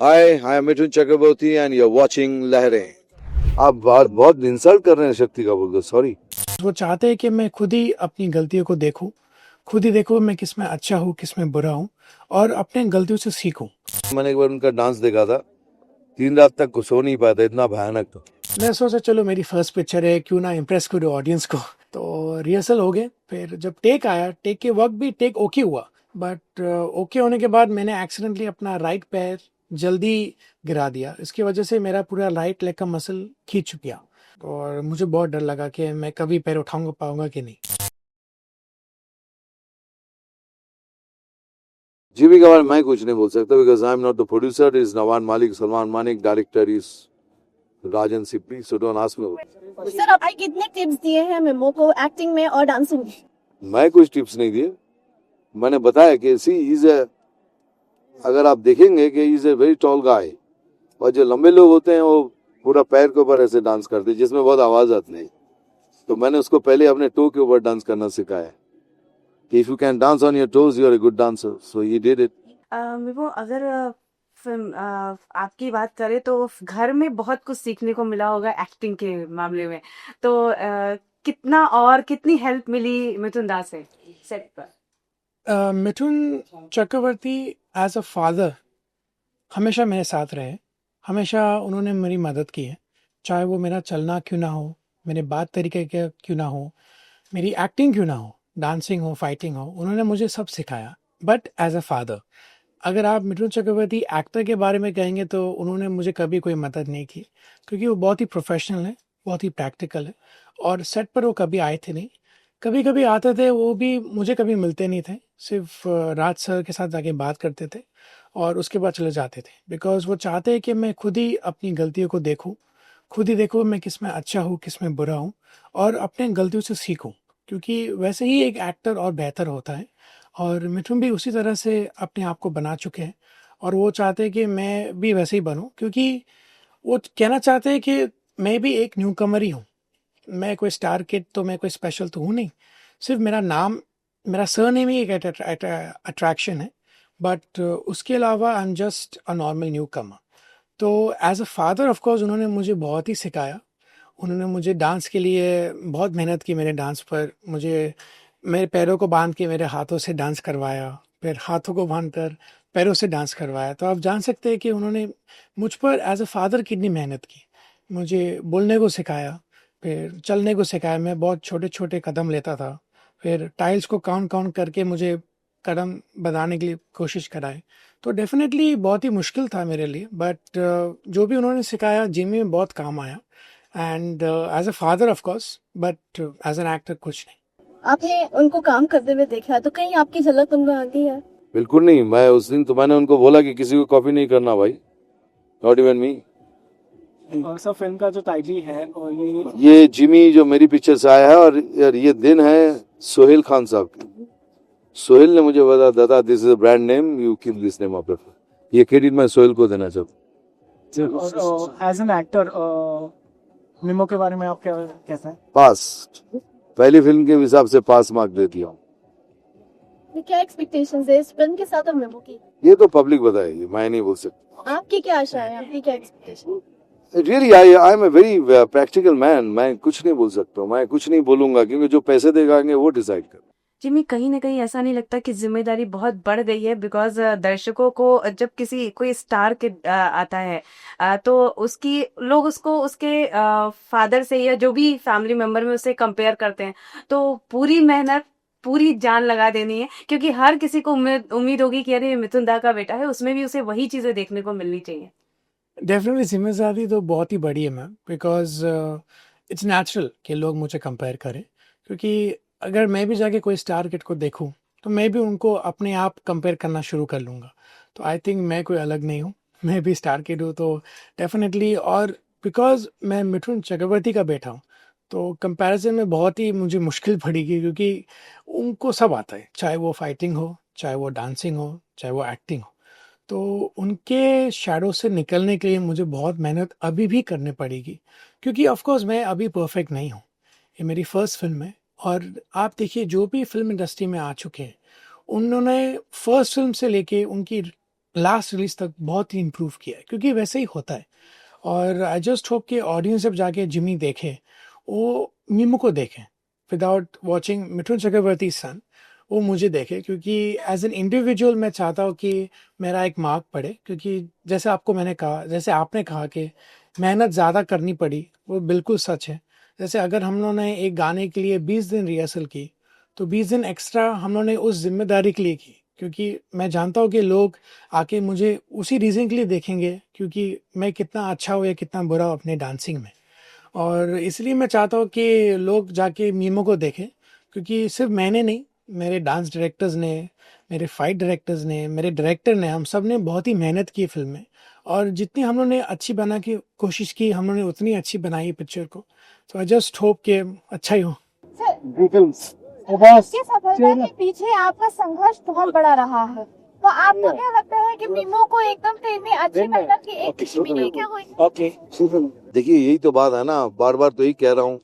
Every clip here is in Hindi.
Hi, I am Mithun Chakraborty and you're watching लहरें। आप बहुत बहुत इंसल्ट कर रहे हैं शक्ति का बोल दो सॉरी। वो चाहते हैं कि मैं खुद ही अपनी गलतियों को देखूं, खुद ही देखूं मैं किस में अच्छा हूं, किस में बुरा हूं और अपने गलतियों से सीखूं। मैंने एक बार उनका डांस देखा था, 3 रात तक सो नहीं पाया था, इतना भयानक था। मैं सोचा चलो मेरी फर्स्ट पिक्चर है, क्यों ना इम्प्रेस करूं ऑडियंस को। तो रिहर्सल हो गए, फिर जब टेक आया, टेक के वक्त भी टेक ओके हुआ, बट ओके होने के बाद मैंने एक्सीडेंटली अपना राइट पैर जल्दी गिरा दिया। इसकी वजह से मेरा पूरा राइट लेग का मसल खींच गया और मुझे बहुत डर लगा कि मैं कभी पैर उठाऊंगा पाऊंगा कि नहीं। जीवी के बारे में मैं कुछ नहीं बोल सकता because I am not the producer. Is Nawan Malik, Salman Manik, director is Rajan Sippy, so don't ask me. Sir आपने कितने टिप्स दिए हैं मेमो को एक्टिंग में और डांसिंग में? मैं कुछ टिप्स नहीं दिए, मैंने बताया कि सी इज ए, अगर आप देखेंगे कि इज ए वेरी टॉल गाय, और जो लंबे लोग होते हैं वो पूरा पैर के ऊपर ऐसे डांस करते हैं जिसमें बहुत आवाज आती है। तो मैंने उसको पहले अपने टो के ऊपर डांस करना सिखाया कि if you can dance on your toes you are a good dancer, so he did it. वो अगर फिल्म आपकी बात करें तो घर में बहुत कुछ सीखने को मिला होगा एक्टिंग के मामले में। तो कितना और कितनी हेल्प मिली मिथुन दास से सेट पर? Mithun Chakraborty as a father हमेशा मेरे साथ रहे, हमेशा उन्होंने मेरी मदद की है। चाहे वो मेरा चलना क्यों ना हो, मेरे बात तरीके के क्यों ना हो, मेरी एक्टिंग क्यों ना हो, डांसिंग हो, फाइटिंग हो, उन्होंने मुझे सब सिखाया। बट एज अ फादर, अगर आप मिथुन चक्रवर्ती एक्टर के बारे में कहेंगे तो उन्होंने मुझे कभी कोई मदद नहीं की, क्योंकि वो बहुत ही प्रोफेशनल है, बहुत ही प्रैक्टिकल है। और सेट पर वो कभी आए थे नहीं, कभी कभी आते थे, वो भी मुझे कभी मिलते नहीं थे, सिर्फ राज सर के साथ जाके बात करते थे और उसके बाद चले जाते थे। बिकॉज वो चाहते हैं कि मैं खुद ही अपनी गलतियों को देखूं, खुद ही देखूं मैं किस में अच्छा हूँ, किस में बुरा हूँ और अपने गलतियों से सीखूं, क्योंकि वैसे ही एक एक्टर और बेहतर होता है। और मिथुन भी उसी तरह से अपने आप को बना चुके हैं और वो चाहते हैं कि मैं भी वैसे ही बनूं, क्योंकि वो कहना चाहते हैं कि मैं भी एक न्यू कमर ही हूँ। मैं कोई स्टार किड तो मैं कोई स्पेशल तो हूँ नहीं, सिर्फ मेरा नाम, मेरा सरनेम ही एक अट्रैक्शन है। बट उसके अलावा I am just a normal newcomer. तो as a father of course उन्होंने मुझे बहुत ही सिखाया। उन्होंने मुझे डांस के लिए बहुत मेहनत की, मेरे डांस पर मुझे मेरे पैरों को बांध के मेरे हाथों से डांस करवाया, फिर हाथों को बांध कर पैरों से डांस करवाया। तो आप जान सकते हैं कि उन्होंने मुझ पर एज अ फादर कितनी मेहनत की। मुझे बोलने को सिखाया, फिर चलने को सिखाया। मैं बहुत छोटे छोटे कदम लेता था, फिर टाइल्स को काउंट काउंट करके मुझे कदम बनाने के लिए कोशिश कराए। तो डेफिनेटली बहुत ही मुश्किल था मेरे लिए, बट जो भी उन्होंने सिखाया जिम में बहुत काम आया। And as a father of course, but as an actor कुछ नहीं। आपने उनको काम करते हुए देखा है तो कहीं आपकी झलक उनको आती है? बिल्कुल नहीं, मैं उस दिन तो मैंने उनको बोला कि किसी को कॉपी नहीं करना भाई, नॉट इवन मी। और सब फिल्म का जो टाइटल है और ये जिमी जो मेरी पिक्चर से आया है, और ये दिन है सोहेल खान साहब की। सोहेल ने मुझे बता दादा this is a brand name, you keep this name of, ये क्रेडिट मैं सोहेल को देना चाहता हूँ। एज एन एक्टर मिमो के बारे में आप क्या कैसा है? पास, पहली फिल्म के हिसाब से पास मार्क दे दिया हूँ। ये क्या एक्सपेक्टेशंस है इस फिल्म के साथ और मेमो की? ये तो पब्लिक बताएगी, मैं नहीं बोल सकता। आपकी क्या आशा है, आपकी क्या expectation? Really I am a very practical man, मैं कुछ नहीं बोल सकता, मैं कुछ नहीं बोलूंगा क्योंकि जो पैसे देंगे वो डिसाइड कर। जिमी, कहीं ना कहीं ऐसा नहीं लगता कि जिम्मेदारी बहुत बढ़ गई है? बिकॉज दर्शकों को जब किसी कोई स्टार के आता है तो उसकी लोग उसको उसके फादर से या जो भी फैमिली मेंबर में उससे कंपेयर करते हैं। तो पूरी मेहनत, पूरी जान लगा देनी है, क्योंकि हर किसी को उम्मीद उम्मीद होगी कि अरे ये मिथुन दा का बेटा है, उसमें भी उसे वही चीजें देखने को मिलनी चाहिए। डेफिनेटली जिम्मेदारी तो बहुत ही बड़ी है मैम, बिकॉज इट्स नेचुरल कि लोग मुझे कंपेयर करें, क्योंकि अगर मैं भी जाके कोई स्टार किड को देखूं तो मैं भी उनको अपने आप कंपेयर करना शुरू कर लूँगा। तो आई थिंक मैं कोई अलग नहीं हूँ, मैं भी स्टार किड हूँ। तो डेफिनेटली, और बिकॉज मैं मिथुन चक्रवर्ती का बेटा हूँ, तो कंपैरिजन में बहुत ही मुझे मुश्किल पड़ेगी, क्योंकि उनको सब आता है, चाहे वो फाइटिंग हो, चाहे वो डांसिंग हो, चाहे वो एक्टिंग हो। तो उनके शैडो से निकलने के लिए मुझे बहुत मेहनत अभी भी करनी पड़ेगी, क्योंकि ऑफ कोर्स मैं अभी परफेक्ट नहीं हूँ। ये मेरी फर्स्ट फिल्म है। और आप देखिए जो भी फिल्म इंडस्ट्री में आ चुके हैं, उन्होंने फर्स्ट फिल्म से लेके उनकी लास्ट रिलीज तक बहुत ही इम्प्रूव किया है, क्योंकि वैसे ही होता है। और आई जस्ट होप कि ऑडियंस जब जाके जिमी देखे, वो मीमो को देखें विदाउट वॉचिंग मिथुन चक्रवर्ती सन, वो मुझे देखे, क्योंकि एज एन इंडिविजुअल मैं चाहता हूँ कि मेरा एक मार्क पड़े। क्योंकि जैसे आपने कहा कि मेहनत ज़्यादा करनी पड़ी, वो बिल्कुल सच है। जैसे अगर हम लोगों ने एक गाने के लिए 20 दिन रिहर्सल की, तो 20 दिन एक्स्ट्रा हम लोगों ने उस जिम्मेदारी के लिए की, क्योंकि मैं जानता हूँ कि लोग आके मुझे उसी रीज़न के लिए देखेंगे, क्योंकि मैं कितना अच्छा हूँ या कितना बुरा हूँ अपने डांसिंग में। और इसलिए मैं चाहता हूँ कि लोग जाके मीमो को देखें, क्योंकि सिर्फ मैंने नहीं, मेरे डांस डायरेक्टर्स ने, मेरे फाइट डायरेक्टर्स ने, मेरे डायरेक्टर ने, हम सब ने बहुत ही मेहनत की फिल्म में। और जितनी हम लोग ने अच्छी बना की कोशिश की, हम लोग ने उतनी अच्छी बनाई है पिक्चर को। तो आई जस्ट होप कि अच्छा ही हो। आपकी सफलता के पीछे आपका संघर्ष बहुत बड़ा रहा है, तो आपको क्या लगता है कि मीमो को एकदम से इतनी अच्छी मेहनत की एक खुशी मिली क्या हुई? देखिए यही तो बात है ना, बार बार तो यही कह रहा हूँ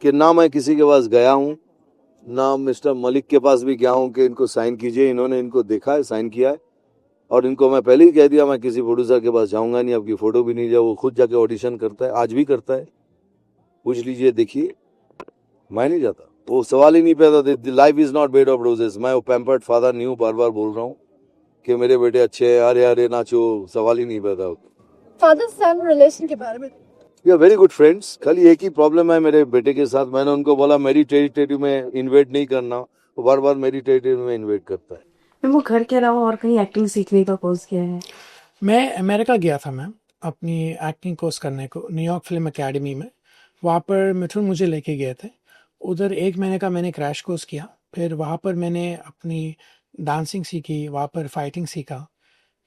कि ना मैं किसी के पास गया हूँ, ना मिस्टर मलिक के पास भी गया हूँ कि इनको साइन कीजिए। इन्होंने इनको देखा है, साइन किया है, और इनको मैं पहले ही कह दिया मैं किसी प्रोड्यूसर के पास जाऊंगा नहीं, आपकी फोटो भी नहीं जाए। वो खुद जाके ऑडिशन करता है, आज भी करता है, पूछ लीजिए, देखिए। मैं नहीं जाता, वो सवाल ही नहीं पैदा। Life is not bed of roses. मैं वो पैम्पर्ड फादर नहीं हूँ, बार बार बोल रहा हूँ कि मेरे बेटे अच्छे हैं, अरे अरे नाचो, सवाल ही नहीं पैदा होता। फादर सन रिलेशन के बारे में? We are very good friends. खाली एक ही प्रॉब्लम है मेरे बेटे के साथ, मैंने उनको बोला मेरी टेरिटरी में इन्वेट नहीं करना, वो बार बार मेरी टेरिटरी में इन्वेट करता है। वो घर के अलावा और कहीं एक्टिंग सीखने का कोर्स किया है? मैं अमेरिका गया था मैम, अपनी एक्टिंग कोर्स करने को, न्यूयॉर्क फिल्म एकेडमी में। वहाँ पर मिथुन मुझे लेके गए थे। उधर 1 महीने का मैंने क्रैश कोर्स किया। फिर वहाँ पर मैंने अपनी डांसिंग सीखी, वहाँ पर फाइटिंग सीखा।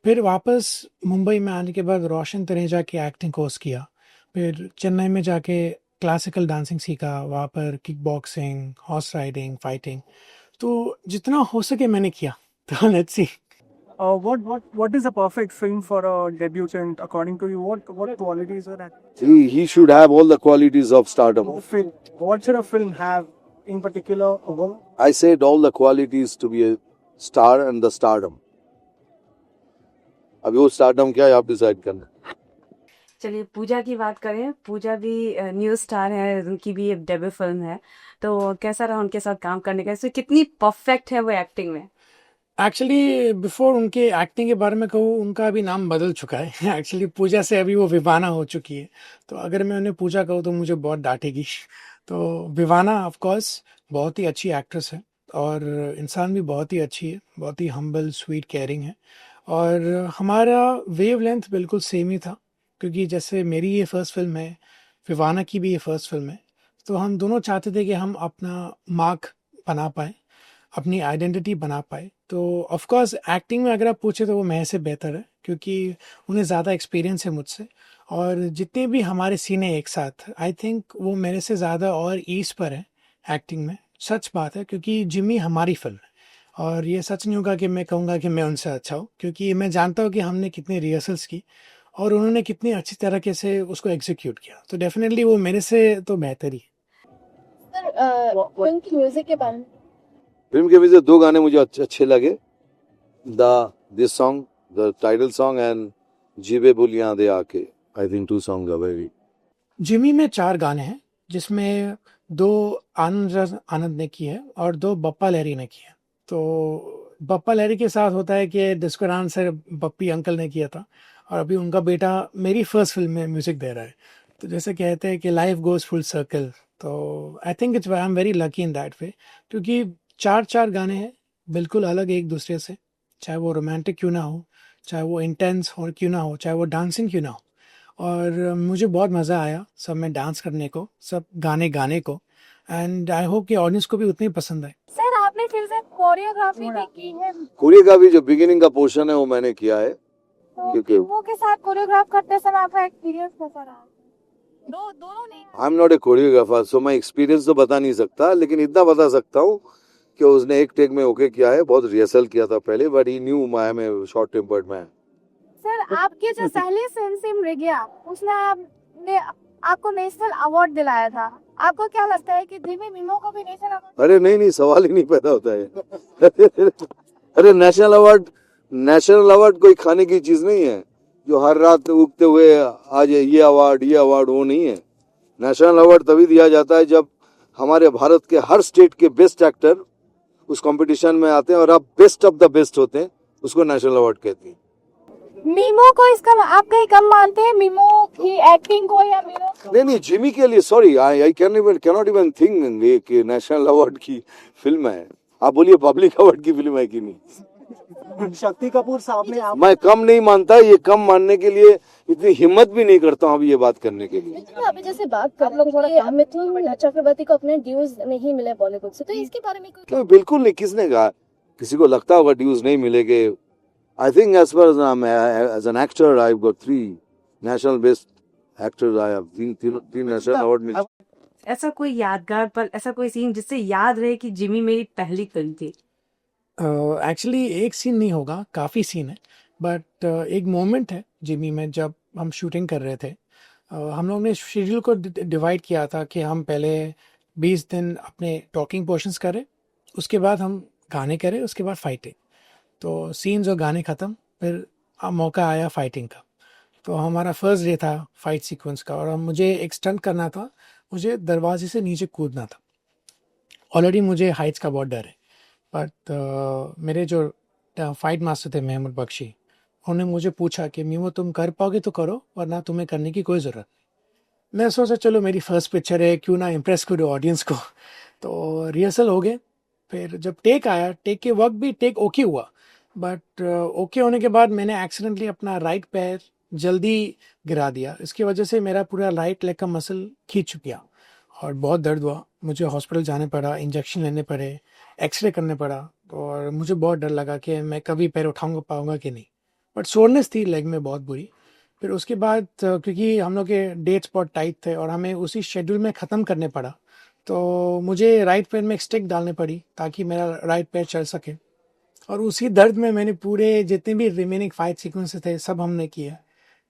फिर वापस मुंबई में आने के बाद रोशन तनेजा की एक्टिंग कोर्स किया। फिर चेन्नई में जाके क्लासिकल डांसिंग सीखा, वहाँ पर kick boxing, horse riding, fighting. तो जितना हो सके मैंने किया। तो let's see. What is a perfect film for a debutant according to you? What qualities are that? He should have all the qualities of stardom. What should a film have in particular? I said all the qualities to be a star and the stardom. अभी वो स्टारडम क्या है आप डिसाइड करना। चलिए पूजा की बात करें। पूजा भी न्यू स्टार है, उनकी भी एक डेब्यू फिल्म है, तो कैसा रहा उनके साथ काम करने का? इससे कितनी परफेक्ट है वो एक्टिंग में? एक्चुअली बिफोर उनके एक्टिंग के बारे में कहूँ, उनका अभी नाम बदल चुका है। एक्चुअली पूजा से अभी वो विवाना हो चुकी है। तो अगर मैं उन्हें पूजा कहूँ तो मुझे बहुत डांटेगी। तो विवाना ऑफ कोर्स बहुत ही अच्छी एक्ट्रेस है, और इंसान भी बहुत ही अच्छी है, बहुत ही हम्बल, स्वीट, केयरिंग है। और हमारा वेव लेंथ बिल्कुल सेम ही था, क्योंकि जैसे मेरी ये फर्स्ट फिल्म है, विवाना की भी ये फर्स्ट फिल्म है। तो हम दोनों चाहते थे कि हम अपना मार्क बना पाए, अपनी आइडेंटिटी बना पाए। तो ऑफ कोर्स एक्टिंग में अगर आप पूछे तो वो मैं से बेहतर है, क्योंकि उन्हें ज़्यादा एक्सपीरियंस है मुझसे। और जितने भी हमारे सीन है एक साथ, आई थिंक वो मेरे से ज़्यादा और ईज पर है एक्टिंग में। सच बात है, क्योंकि जिमी हमारी फिल्म है, और ये सच नहीं होगा कि मैं कहूँगा कि मैं उनसे अच्छा हूँ, क्योंकि मैं जानता हूँ कि हमने कितनी रिहर्सल्स की और उन्होंने कितनी अच्छी तरीके से उसको एग्जीक्यूट किया। तो डेफिनेटली वो मेरे से तो बेहतर ही है। सर फिल्म की म्यूजिक के बारे में? फिल्म के वजह 2 गाने मुझे अच्छे लगे। This song, the title song, and जीवे बुलियां दे आके। I think 2 song are very. Jimmy में 4 गाने हैं, जिसमें 2 आनंद ने की है और 2 बप्पा लहरी ने की है। तो बप्पा लहरी के साथ होता है कि डिस्को डांस से बप्पी अंकल ने किया था, और अभी उनका बेटा मेरी फर्स्ट फिल्म में म्यूजिक दे रहा है। तो जैसे कहते हैं कि लाइफ गोज फुल सर्कल। तो I think I am very lucky in that way, क्योंकि 4 गाने हैं बिल्कुल अलग एक दूसरे से, चाहे वो रोमांटिक क्यों ना हो, चाहे वो इंटेंस हो क्यों ना हो, चाहे वो डांसिंग क्यों ना हो। और मुझे बहुत मज़ा आया सब में डांस करने को, सब गाने को, एंड आई होप कि ऑडियंस को भी उतनी पसंद आए। सर आपने फिल्म से कोरियोग्राफी भी की है, कोरियोग्राफी जो बिगिनिंग का पोर्शन है वो मैंने किया है। तो क्योंकि वो के साथ कोरियोग्राफ करते समय आपका एक्सपीरियंस कैसा रहा? दोनों नहीं। I am not a choreographer, so मैं एक्सपीरियंस तो बता नहीं सकता, लेकिन इतना बता सकता हूँ कि उसने एक टेक में ओके किया है, बहुत रिहर्सल किया था पहले, but he knew I am a short tempered man. Sir आपकी जो पहली फिल्म थी मृग्या, उसने आपको नेशनल अवार्ड दिलाया था। आपको क्या लगता है कि जिमी मीमो को भी नेशनल अवार्ड? अरे नहीं, सवाल ही नहीं पैदा होता है। अरे नेशनल अवार्ड नेशनल अवार्ड कोई खाने की चीज नहीं है जो हर रात उगते हुए आज ये अवार्ड वो नहीं है। नेशनल अवार्ड तभी दिया जाता है जब हमारे भारत के हर स्टेट के बेस्ट एक्टर उस कंपटीशन में आते हैं और आप बेस्ट ऑफ द बेस्ट होते हैं, उसको नेशनल अवार्ड कहते हैं। मीमो को इसका आप कहीं कम मानते हैं, मीमो की एक्टिंग को या मीमो? नहीं जिमी के लिए sorry, I cannot even think कि नेशनल अवार्ड की फिल्म है। आप बोलिए पब्लिक अवार्ड की फिल्म है कि नहीं। शक्ति कपूर साहब ने आप मैं कम नहीं मानता, ये कम मानने के लिए इतनी हिम्मत भी नहीं करता हूँ अभी ये बात करने के लिए। तो अभी जैसे बात कर रहे हैं मिथुन चक्रवर्ती को अपने ड्यूज नहीं मिले बॉलीवुड से, तो इसके बारे में क्यों, बिल्कुल नहीं। किसने कहा? किसी को लगता होगा ड्यूज नहीं मिलेंगे। I think as far as an actor I have got 3 national best actors. I have 3 national award मिले। ऐसा कोई यादगार पल, ऐसा कोई सीन जिससे याद रहे कि जिमी मेरी पहली फिल्म थी? एक्चुअली एक सीन नहीं होगा, काफ़ी सीन है, बट एक मोमेंट है जिमी में जब हम शूटिंग कर रहे थे। हम लोग ने शेड्यूल को डिवाइड किया था कि हम पहले 20 दिन अपने टॉकिंग पोर्शंस करें, उसके बाद हम गाने करें, उसके बाद फाइटिंग। तो सीन्स और गाने ख़त्म, फिर मौका आया फाइटिंग का। तो हमारा फर्स्ट डे था फाइट सीक्वेंस का और मुझे एक स्टंट करना था, मुझे दरवाजे से नीचे कूदना था। ऑलरेडी मुझे हाइट्स का बहुत डर है, बट मेरे जो फाइट मास्टर थे महमूद बख्शी, उन्होंने मुझे पूछा कि मीमो तुम कर पाओगे तो करो, वरना तुम्हें करने की कोई ज़रूरत नहीं। मैं सोचा चलो मेरी फर्स्ट पिक्चर है, क्यों ना इम्प्रेस करो ऑडियंस को। तो रिहर्सल हो गए, फिर जब टेक आया, टेक के वक्त भी टेक ओके हुआ, बट ओके होने के बाद मैंने एक्सीडेंटली अपना राइट पैर जल्दी गिरा दिया। इसकी वजह से मेरा पूरा राइट लेग का मसल खींच गया और बहुत दर्द हुआ। मुझे हॉस्पिटल जाने पड़ा, इंजेक्शन लेने पड़े, एक्सरे करने पड़ा और मुझे बहुत डर लगा कि मैं कभी पैर उठाऊंगा पाऊंगा कि नहीं। बट सोरनेस थी लेग में बहुत बुरी। फिर उसके बाद क्योंकि हम लोग के डेट्स बहुत टाइट थे और हमें उसी शेड्यूल में ख़त्म करने पड़ा, तो मुझे राइट पैर में एक स्टिक डालने पड़ी ताकि मेरा राइट पैर चल सके। और उसी दर्द में मैंने पूरे जितने भी रिमेनिंग फाइट सीक्वेंसेस थे सब हमने किए।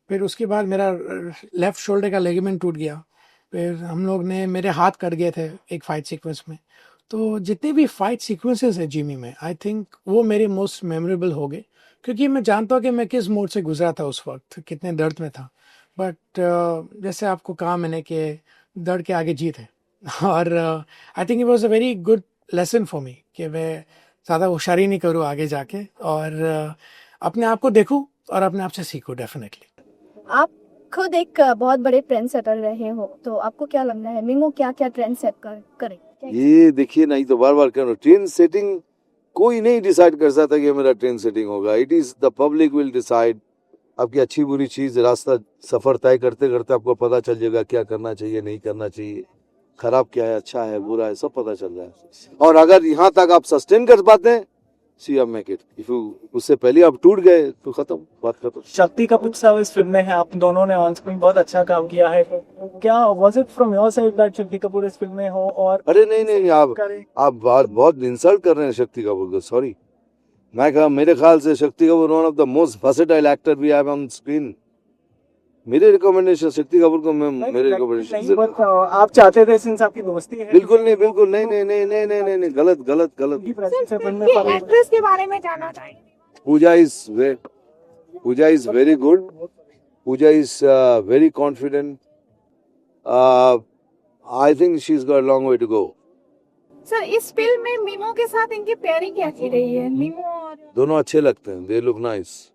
फिर उसके बाद मेरा लेफ़्ट शोल्डर का लेगमेंट टूट गया। फिर हम लोग ने, मेरे हाथ कट गए थे एक फ़ाइट सीक्वेंस में। तो जितने भी फाइट सीक्वेंसेस है जिमी में, आई थिंक वो मेरे मोस्ट मेमोरेबल हो गए, क्योंकि मैं जानता हूँ कि मैं किस मोड से गुजरा था उस वक्त, कितने दर्द में था। बट जैसे आपको कहा मैंने कि दर्द के आगे जीत है। और I think it was a very good lesson for me कि मैं ज़्यादा होशियारी नहीं करूँ आगे जाके, और अपने आप को देखूँ और अपने आप से सीखूँ डेफिनेटली। आप खुद एक बहुत बड़े ट्रेंड सेटर रहे हो, तो आपको क्या लगता है मीमो क्या क्या ट्रेंड सेट करे? ये देखिए नहीं तो बार बार कह रहा हूँ, ट्रेन सेटिंग कोई नहीं डिसाइड कर सकता कि मेरा ट्रेन सेटिंग होगा। It is the public will decide. आपकी अच्छी बुरी चीज, रास्ता सफर तय करते करते आपको पता चल जाएगा क्या करना चाहिए, नहीं करना चाहिए, खराब क्या है, अच्छा है, बुरा है, सब पता चल रहा है। और अगर यहाँ तक आप सस्टेन कर पाते हैं, सी आप मेक इट। इफ उससे पहले आप टूट गए तो खत्म, बात खत्म। शक्ति कपूर साहब इस फिल्म में है, आप दोनों ने ऑन स्क्रीन बहुत अच्छा काम किया है। क्या was it from your side that Shakti Kapoor इस फिल्म में हो? और अरे नहीं, आप बहुत इंसल्ट कर रहे हैं शक्ति कपूर को। सॉरी, मैं कहा, मेरे ख्याल से Shakti Kapoor one of the most versatile actor we have on screen. मेरे रिकमेंडेशन शक्ति कपूर को, मैं मेरे रिकमेंडेशन आप चाहते थे सिंस आपकी दोस्ती है। बिल्कुल नहीं, गलत। एक्ट्रेस के बारे में जानना चाहिए। Pooja is very good. Pooja is very confident. I think she is got long way to go. Sir, इस फिल्म में मीमो के साथ इनकी पेयरिंग कैसी रही है? मीमो और दोनों अच्छे लगते हैं, दे लुक नाइस।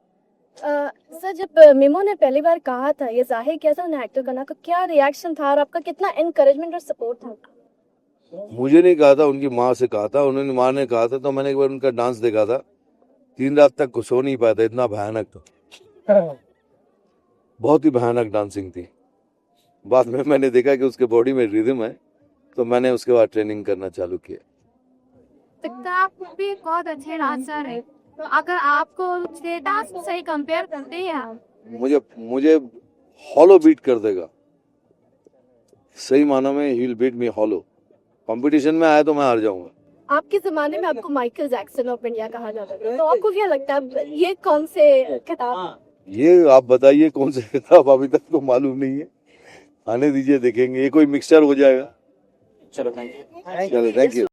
सर, जब मीमो ने पहली बार कहा था ये जाहिर किया था ना एक्टर करना, का क्या रिएक्शन था और आपका कितना एनकरेजमेंट और सपोर्ट था? मुझे नहीं कहा था, उनकी माँ से कहा था। उन्होंने माँ ने कहा था, तो मैंने एक बार उनका डांस देखा था। 3 रात तक सो नहीं पाया था, इतना भयानक था। बहुत ही भयानक डांसिंग थी। बाद में मैंने देखा कि उसके बॉडी में रिदम है, तो मैंने उसके बाद ट्रेनिंग करना चालू किया। लगता है आप भी बहुत अच्छे डांसर है, तो अगर आपको उससे डांस से कंपेयर करते हैं, मुझे हॉलो बीट कर देगा। सही मानों में ही will beat me hollow. Competition में आया तो मैं हार जाऊंगा। आपके जमाने में आपको माइकल जैक्सन ऑफ इंडिया कहा जाता था, तो आपको क्या लगता है ये कौन से खिताब? ये आप बताइए कौन से खिताब, अभी तक तो मालूम नहीं है। आने दीजिए, देखेंगे। ये कोई मिक्सचर हो जाएगा। चलो, थैंक यू। चलो, थैंक यू।